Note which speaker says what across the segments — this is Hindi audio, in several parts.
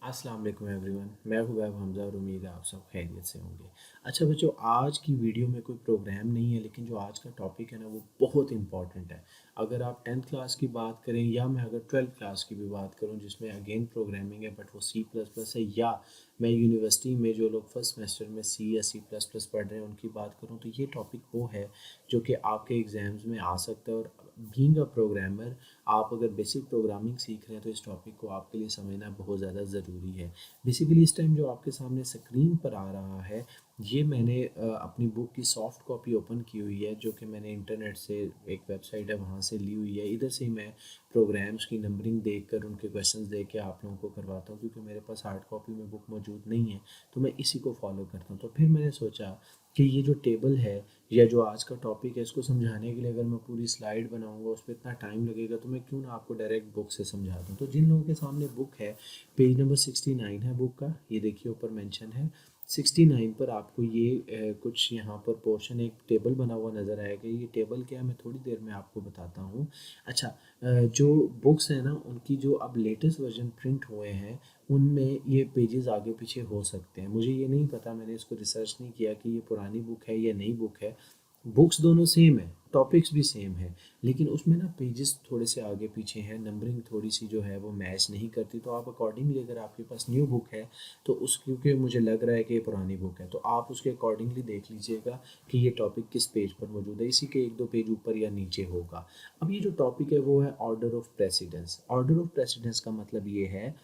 Speaker 1: अस्सलाम वालेकुम एवरीवन। मैं हूं वैब हमज़ा और उम्मीद है आप सब खैरियत से होंगे। अच्छा बच्चों, आज की वीडियो में कोई प्रोग्राम नहीं है, लेकिन जो आज का टॉपिक है ना वो बहुत इंपॉर्टेंट है। अगर आप 10th क्लास की बात करें या मैं अगर 12th क्लास की भी बात करूं जिसमें अगेन प्रोग्रामिंग है बट वो सी प्लस प्लस है, या मैं यूनिवर्सिटी में जो लोग फर्स्ट सेमेस्टर में सी या सी प्लस प्लस पढ़ रहे हैं उनकी बात करूँ, तो ये टॉपिक वो है जो कि आपके एग्ज़ाम्स में आ सकता है। और बीइंग अ प्रोग्रामर, आप अगर बेसिक प्रोग्रामिंग सीख रहे हैं तो इस टॉपिक को आपके लिए समझना बहुत ज़्यादा ज़रूरी है। बेसिकली इस टाइम जो आपके सामने स्क्रीन पर आ रहा है, ये मैंने अपनी बुक की सॉफ्ट कॉपी ओपन की हुई है, जो कि मैंने इंटरनेट से, एक वेबसाइट है वहाँ से ली हुई है। इधर से ही मैं प्रोग्राम्स की नंबरिंग देखकर उनके क्वेश्चंस देख के आप लोगों को करवाता हूँ, क्योंकि मेरे पास हार्ड कॉपी में बुक मौजूद नहीं है, तो मैं इसी को फॉलो करता हूँ। तो फिर मैंने सोचा कि ये जो टेबल है या जो आज का टॉपिक है, इसको समझाने के लिए अगर मैं पूरी स्लाइड बनाऊंगा उस पर इतना टाइम लगेगा, तो मैं क्यों ना आपको डायरेक्ट बुक से समझा दूँ। तो जिन लोगों के सामने बुक है, पेज नंबर 69 है बुक का, ये देखिए ऊपर मेंशन है 69 पर। आपको ये कुछ यहाँ पर पोर्शन, एक टेबल बना हुआ नज़र आएगा। ये टेबल क्या है मैं थोड़ी देर में आपको बताता हूँ। अच्छा, जो बुक्स हैं ना उनकी जो अब लेटेस्ट वर्जन प्रिंट हुए हैं, उनमें ये पेजेस आगे पीछे हो सकते हैं। मुझे ये नहीं पता, मैंने इसको रिसर्च नहीं किया कि ये पुरानी बुक है या नई बुक है। बुक्स दोनों सेम है, टॉपिक्स भी सेम है, लेकिन उसमें ना पेजेस थोड़े से आगे पीछे हैं, नंबरिंग थोड़ी सी जो है वो मैच नहीं करती। तो आप अकॉर्डिंगली, अगर आपके पास न्यू बुक है तो उस, क्योंकि मुझे लग रहा है कि ये पुरानी बुक है, तो आप उसके अकॉर्डिंगली देख लीजिएगा कि ये टॉपिक किस पेज पर मौजूद है। इसी के एक दो पेज ऊपर या नीचे होगा। अब ये जो टॉपिक है वो है order of precedence. Order of precedence का मतलब ये है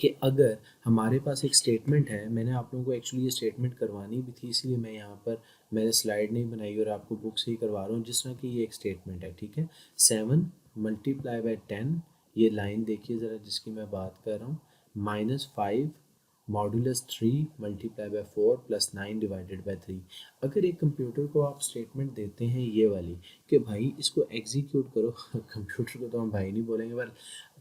Speaker 1: कि अगर हमारे पास एक स्टेटमेंट है, मैंने आप लोगों को एक्चुअली ये स्टेटमेंट करवानी भी थी, इसलिए मैं यहाँ पर मैंने स्लाइड नहीं बनाई और आपको बुक से ही करवा रहा हूँ। जिस तरह की ये एक स्टेटमेंट है, ठीक है, 7 × 10, ये लाइन देखिए ज़रा जिसकी मैं बात कर रहा हूँ, -5 मॉडुलस 3 × 4 + 9/3। अगर एक कंप्यूटर को आप स्टेटमेंट देते हैं ये वाली, कि भाई इसको एग्जीक्यूट करो कंप्यूटर को तो हम भाई नहीं बोलेंगे, पर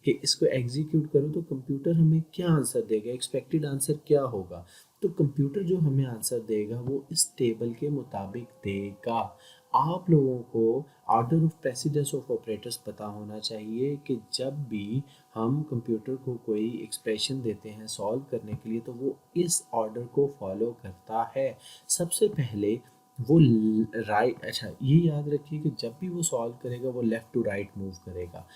Speaker 1: कि इसको एग्जीक्यूट करो, तो कंप्यूटर हमें क्या आंसर देगा, एक्सपेक्टेड आंसर क्या होगा। तो कंप्यूटर जो हमें आंसर देगा वो इस टेबल के मुताबिक देगा। आप लोगों को order of precedence of operators पता होना चाहिए कि जब भी हम कंप्यूटर को कोई एक्सप्रेशन देते हैं सॉल्व करने के लिए, तो वो इस ऑर्डर को फॉलो करता है। सबसे पहले वो राइट, अच्छा ये याद रखिए कि जब भी वो सॉल्व करेगा वो लेफ़्ट टू राइट मूव करेगा।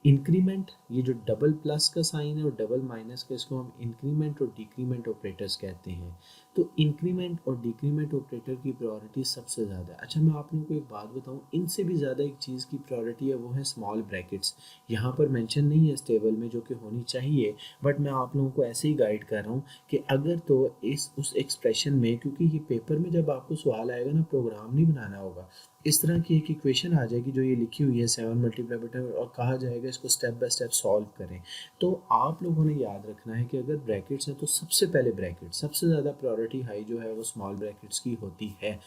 Speaker 1: इंक्रीमेंट, ये जो डबल प्लस का साइन है और डबल माइनस का, इसको हम इंक्रीमेंट और डिक्रीमेंट ऑपरेटर्स कहते हैं। तो इंक्रीमेंट और डिक्रीमेंट ऑपरेटर की प्रायोरिटी सबसे ज़्यादा है। अच्छा मैं आप लोगों को एक बात बताऊं, इनसे भी ज़्यादा एक चीज़ की प्रायोरिटी है, वो है स्मॉल ब्रैकेट्स। यहाँ पर मेंशन नहीं है इस टेबल में, जो कि होनी चाहिए, बट मैं आप लोगों को ऐसे ही गाइड कर रहा हूँ कि अगर तो इस उस एक्सप्रेशन में, क्योंकि ये पेपर में जब आपको सवाल आएगा ना, प्रोग्राम नहीं बनाना होगा, इस तरह की एक इक्वेशन आ जाएगी जो ये लिखी हुई है 7 × और कहा जाएगा इसको स्टेप बाय स्टेप सॉल्व करें। तो आप लोगों ने याद रखना है कि अगर ब्रैकेट्स हैं तो सबसे पहले ब्रैकेट, सबसे ज़्यादा प्रायोरिटी हाई जो है वो स्मॉल ब्रैकेट्स की होती है।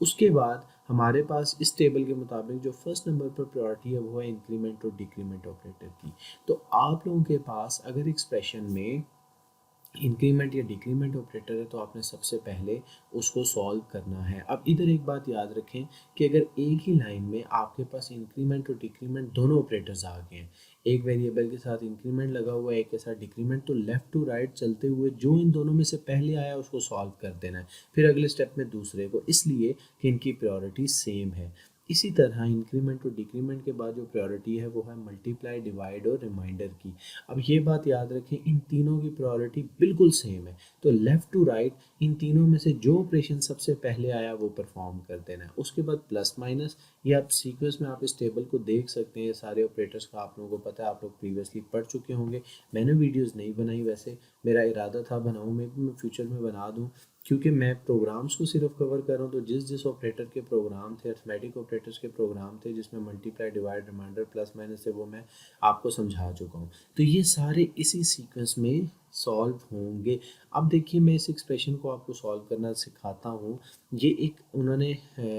Speaker 1: उसके बाद हमारे पास इस टेबल के मुताबिक जो फर्स्ट नंबर पर प्रायोरिटी है वो है इंक्रीमेंट और डिक्रीमेंट ऑपरेटर की। तो आप लोगों के पास अगर एक्सप्रेशन में इंक्रीमेंट या डिक्रीमेंट ऑपरेटर है तो आपने सबसे पहले उसको सॉल्व करना है। अब इधर एक बात याद रखें कि अगर एक ही लाइन में आपके पास इंक्रीमेंट और डिक्रीमेंट दोनों ऑपरेटर्स आ गए हैं, एक वेरिएबल के साथ इंक्रीमेंट लगा हुआ है, एक के साथ डिक्रीमेंट, तो लेफ़्ट टू राइट चलते हुए जो इन दोनों में से पहले आया उसको सॉल्व कर देना है, फिर अगले स्टेप में दूसरे को, इसलिए कि इनकी प्रायोरिटी सेम है। इसी तरह इंक्रीमेंट और डिक्रीमेंट के बाद जो प्रायोरिटी है वो है मल्टीप्लाई, डिवाइड और रिमाइंडर की। अब ये बात याद रखें, इन तीनों की प्रायोरिटी बिल्कुल सेम है। तो लेफ़्ट टू राइट इन तीनों में से जो ऑपरेशन सबसे पहले आया वो परफॉर्म कर देना है। उसके बाद प्लस माइनस, ये आप सीक्वेंस में आप इस टेबल को देख सकते हैं, सारे ऑपरेटर्स का आप लोगों को पता है, आप लोग प्रीवियसली पढ़ चुके होंगे। मैंने वीडियोस नहीं बनाई, वैसे मेरा इरादा था बनाऊँ, मैं फ्यूचर में बना दूँ, क्योंकि मैं प्रोग्राम्स को सिर्फ कवर कर रहा हूँ। तो जिस जिस ऑपरेटर के प्रोग्राम थे, अर्थमेटिक ऑपरेटर्स के प्रोग्राम थे जिसमें multiply, divide, reminder, plus minus थे, वो मैं आपको समझा चुका हूँ। तो ये सारे इसी सीक्वेंस में सॉल्व होंगे। अब देखिए मैं इस एक्सप्रेशन को आपको सॉल्व करना सिखाता हूँ। ये एक उन्होंने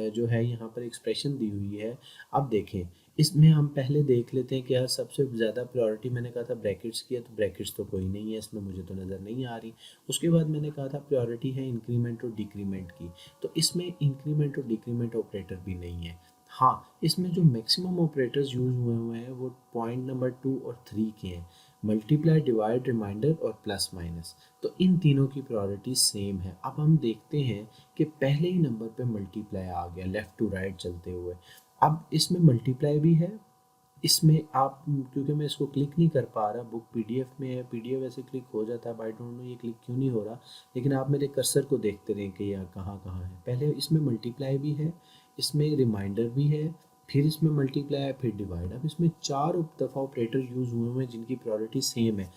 Speaker 1: जो है यहाँ पर एक्सप्रेशन दी हुई है। अब देखें, इसमें हम पहले देख लेते हैं कि यार सबसे ज़्यादा प्रायोरिटी मैंने कहा था ब्रैकेट्स की है, तो ब्रैकेट्स तो कोई नहीं है इसमें, मुझे तो नज़र नहीं आ रही। उसके बाद मैंने कहा था प्रायोरिटी है इंक्रीमेंट और डिक्रीमेंट की, तो इसमें इंक्रीमेंट और डिक्रीमेंट ऑपरेटर भी नहीं है। हाँ, इसमें जो मैक्सिमम ऑपरेटर्स यूज़ हुए हुए हैं वो पॉइंट नंबर 2 और 3 के हैं। मल्टीप्लाई, डिवाइड, रिमाइंडर और प्लस माइनस। तो इन तीनों की प्रायोरिटी सेम है। अब हम देखते हैं कि पहले ही नंबर पे मल्टीप्लाई आ गया लेफ़्ट टू राइट चलते हुए। अब इसमें मल्टीप्लाई भी है, इसमें आप, क्योंकि मैं इसको क्लिक नहीं कर पा रहा, बुक पीडीएफ में है, पीडीएफ ऐसे क्लिक हो जाता है, आई डोंट नो ये क्लिक क्यों नहीं हो रहा। लेकिन आप मेरे कर्सर को देखते रहें कि यह कहाँ कहाँ है। पहले इसमें मल्टीप्लाई भी है, इसमें रिमाइंडर भी है, फिर इसमें मल्टीप्लाई है, फिर डिवाइड। अब इसमें 4 दफ़ा ऑपरेटर यूज़ हुए हैं जिनकी प्रायोरिटी सेम है।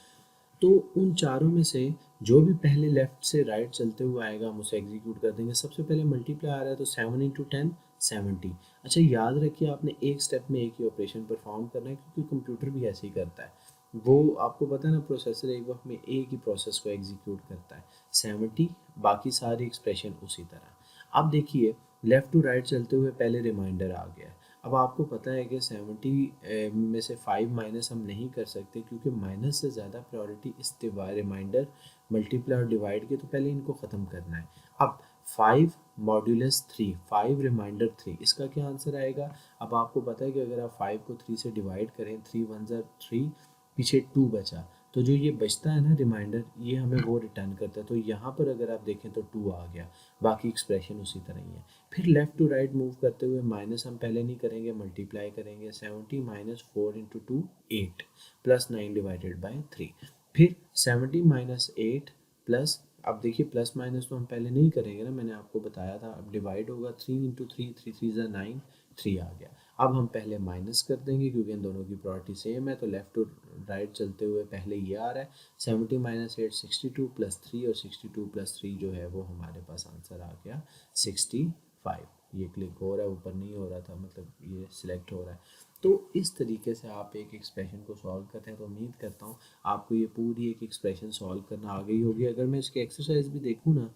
Speaker 1: तो उन चारों में से जो भी पहले लेफ्ट से राइट चलते हुए आएगा हम उसे एग्जीक्यूट कर देंगे। सबसे पहले मल्टीप्लाई आ रहा है तो 7 × 10 70। अच्छा याद रखिए आपने एक स्टेप में एक ही ऑपरेशन परफॉर्म करना है, क्योंकि कंप्यूटर भी ऐसे ही करता है। वो आपको पता है ना, प्रोसेसर एक वक्त में एक ही प्रोसेस को एग्जीक्यूट करता है। 70, बाकी सारी एक्सप्रेशन उसी तरह। अब देखिए लेफ़्ट टू राइट चलते हुए पहले रिमाइंडर आ गया है। अब आपको पता है कि 70 में से 5 माइनस हम नहीं कर सकते, क्योंकि माइनस से ज़्यादा प्रायोरिटी इस रिमाइंडर, मल्टीप्लाई और डिवाइड की, तो पहले इनको ख़त्म करना है। अब 5 मॉड्यूलस 3, 5 रिमाइंडर 3, इसका क्या आंसर आएगा। अब आपको पता है कि अगर आप 5 को 3 से डिवाइड करें, 3 1 ज़ा 3, पीछे 2 बचा, तो जो ये बचता है ना रिमाइंडर, ये हमें वो रिटर्न करता है। तो यहाँ पर अगर आप देखें तो 2 आ गया, बाकी एक्सप्रेशन उसी तरह ही है। फिर लेफ़्ट टू राइट मूव करते हुए माइनस हम पहले नहीं करेंगे, मल्टीप्लाई करेंगे। 70 minus 4 into 2 8, plus 9 divided by 3। फिर 70 माइनस 8 प्लस, अब देखिए प्लस माइनस तो हम पहले नहीं करेंगे ना, मैंने आपको बताया था। अब डिवाइड होगा 3 इंटू 3, 3 3 ज़ा 9, 3 आ गया। अब हम पहले माइनस कर देंगे क्योंकि इन दोनों की प्रायोरिटी सेम है, तो लेफ़्ट टू राइट चलते हुए पहले ये आ रहा है। 70 माइनस 8 62 प्लस 3, और 62 प्लस 3 जो है वो हमारे पास आंसर आ गया 65। ये क्लिक हो रहा है, ऊपर नहीं हो रहा था, मतलब ये सिलेक्ट हो रहा है। तो इस तरीके से आप एक एक्सप्रेशन को सॉल्व करते हैं। तो उम्मीद करता हूँ आपको ये पूरी एक एक्सप्रेशन सॉल्व करना आ गई होगी। अगर मैं इसकी एक्सरसाइज भी देखूँ ना,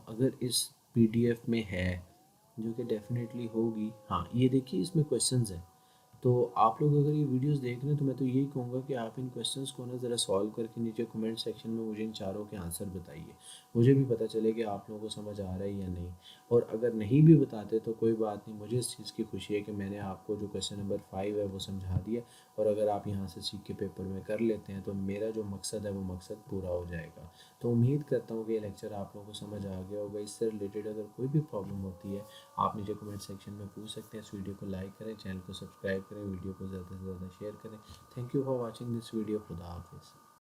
Speaker 1: अगर इस पीडीएफ में है, जो कि डेफिनेटली होगी, हाँ ये देखिए इसमें क्वेश्चंस हैं। तो आप लोग अगर ये वीडियोस देख रहे हैं तो मैं तो यही कहूँगा कि आप इन क्वेश्चंस को ना ज़रा सॉल्व करके नीचे कमेंट सेक्शन में मुझे इन चारों के आंसर बताइए। मुझे भी पता चले कि आप लोगों को समझ आ रहा है या नहीं। और अगर नहीं भी बताते तो कोई बात नहीं, मुझे इस चीज़ की खुशी है कि मैंने आपको जो क्वेश्चन नंबर 5 है वो समझा दिया। और अगर आप यहाँ से सीख के पेपर में कर लेते हैं तो मेरा जो मकसद है वो मकसद पूरा हो जाएगा। तो उम्मीद करता हूँ कि ये लेक्चर आप लोगों को समझ आ गया होगा। इससे रिलेटेड अगर कोई भी प्रॉब्लम होती है आप नीचे कमेंट सेक्शन में पूछ सकते हैं। इस वीडियो को लाइक करें, चैनल को सब्सक्राइब करें, वीडियो को ज़्यादा से ज़्यादा शेयर करें। Thank you for watching this video. खुदा हाफिज़।